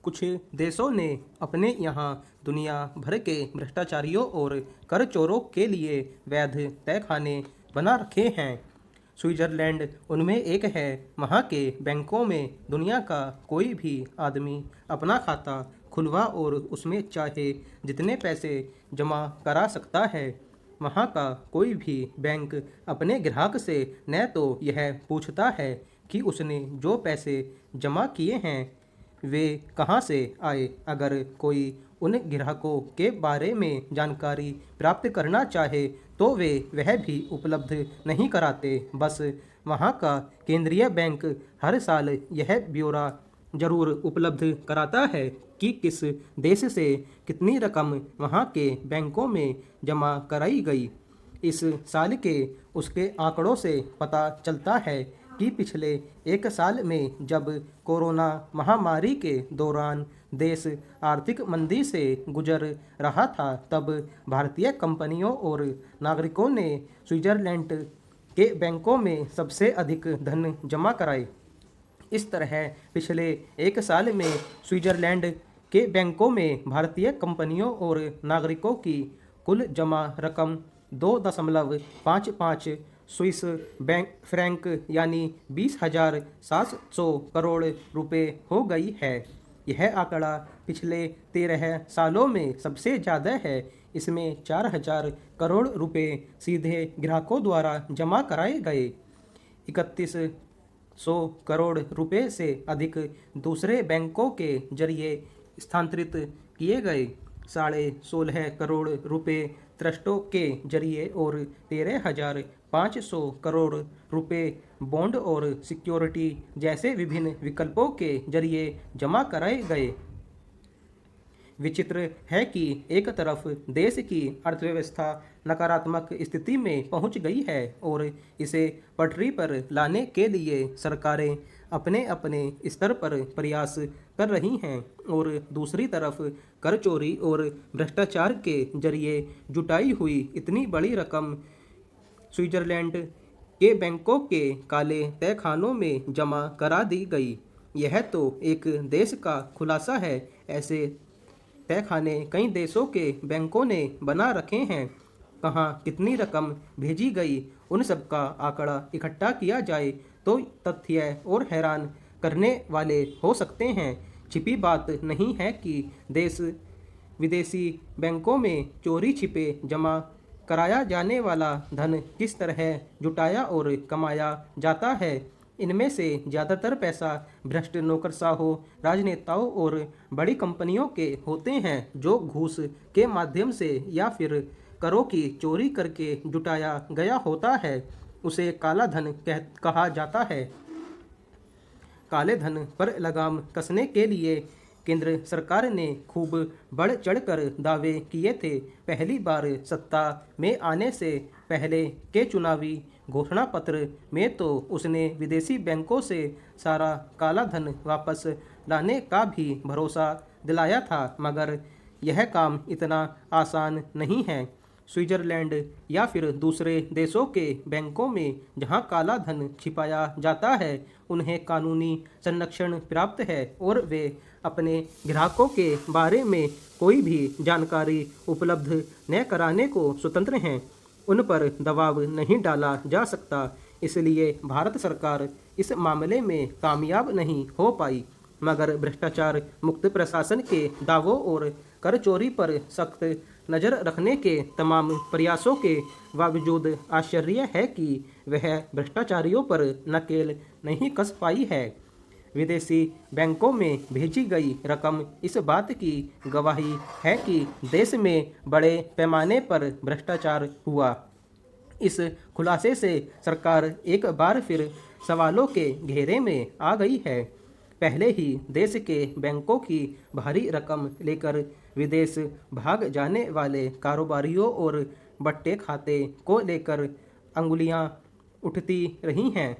कुछ देशों ने अपने यहाँ दुनिया भर के भ्रष्टाचारियों और कर चोरों के लिए वैध तहखाने बना रखे हैं। स्विट्जरलैंड उनमें एक है। वहाँ के बैंकों में दुनिया का कोई भी आदमी अपना खाता खुलवा और उसमें चाहे जितने पैसे जमा करा सकता है। वहाँ का कोई भी बैंक अपने ग्राहक से न तो यह पूछता है कि उसने जो पैसे जमा किए हैं वे कहाँ से आए। अगर कोई उन ग्राहकों के बारे में जानकारी प्राप्त करना चाहे तो वे वह भी उपलब्ध नहीं कराते। बस वहाँ का केंद्रीय बैंक हर साल यह ब्यौरा जरूर उपलब्ध कराता है कि किस देश से कितनी रकम वहाँ के बैंकों में जमा कराई गई। इस साल के उसके आंकड़ों से पता चलता है कि पिछले एक साल में जब कोरोना महामारी के दौरान देश आर्थिक मंदी से गुजर रहा था तब भारतीय कंपनियों और नागरिकों ने स्विट्जरलैंड के बैंकों में सबसे अधिक धन जमा कराए। इस तरह पिछले एक साल में स्विट्जरलैंड के बैंकों में भारतीय कंपनियों और नागरिकों की कुल जमा रकम 2.55 स्विस बैंक फ्रैंक यानी 20,700 करोड़ रुपए हो गई है। यह आंकड़ा पिछले 13 सालों में सबसे ज़्यादा है। इसमें 4,000 करोड़ रुपए सीधे ग्राहकों द्वारा जमा कराए गए, 3,100 करोड़ रुपए से अधिक दूसरे बैंकों के जरिए स्थानांतरित किए गए, 16.5 करोड़ रुपए ट्रस्टों के जरिए और 13,500 करोड़ रुपए बॉन्ड और सिक्योरिटी जैसे विभिन्न विकल्पों के जरिए जमा कराए गए। विचित्र है कि एक तरफ देश की अर्थव्यवस्था नकारात्मक स्थिति में पहुंच गई है और इसे पटरी पर लाने के लिए सरकारें अपने अपने स्तर पर प्रयास कर रही हैं और दूसरी तरफ कर चोरी और भ्रष्टाचार के जरिए जुटाई हुई इतनी बड़ी रकम स्विट्जरलैंड के बैंकों के काले तहखानों में जमा करा दी गई। यह तो एक देश का खुलासा है। ऐसे तहखाने कई देशों के बैंकों ने बना रखे हैं। कहाँ कितनी रकम भेजी गई उन सब का आंकड़ा इकट्ठा किया जाए तो तथ्य और हैरान करने वाले हो सकते हैं। छिपी बात नहीं है कि देश विदेशी बैंकों में चोरी छिपे जमा कराया जाने वाला धन किस तरह जुटाया और कमाया जाता है। इनमें से ज़्यादातर पैसा भ्रष्ट नौकरशाहों, राजनेताओं और बड़ी कंपनियों के होते हैं जो घूस के माध्यम से या फिर करों की चोरी करके जुटाया गया होता है। उसे काला धन कहा जाता है। काले धन पर लगाम कसने के लिए केंद्र सरकार ने खूब बढ़ चढ़कर दावे किए थे। पहली बार सत्ता में आने से पहले के चुनावी घोषणा पत्र में तो उसने विदेशी बैंकों से सारा काला धन वापस लाने का भी भरोसा दिलाया था, मगर यह काम इतना आसान नहीं है। स्विट्जरलैंड या फिर दूसरे देशों के बैंकों में जहां काला धन छिपाया जाता है उन्हें कानूनी संरक्षण प्राप्त है और वे अपने ग्राहकों के बारे में कोई भी जानकारी उपलब्ध न कराने को स्वतंत्र हैं। उन पर दबाव नहीं डाला जा सकता। इसलिए भारत सरकार इस मामले में कामयाब नहीं हो पाई, मगर भ्रष्टाचार मुक्त प्रशासन के दावों और कर चोरी पर सख्त नज़र रखने के तमाम प्रयासों के बावजूद आश्चर्य है कि वह भ्रष्टाचारियों पर नकेल नहीं कस पाई है। विदेशी बैंकों में भेजी गई रकम इस बात की गवाही है कि देश में बड़े पैमाने पर भ्रष्टाचार हुआ। इस खुलासे से सरकार एक बार फिर सवालों के घेरे में आ गई है। पहले ही देश के बैंकों की भारी रकम लेकर विदेश भाग जाने वाले कारोबारियों और बट्टे खाते को लेकर अंगुलियां उठती रही हैं।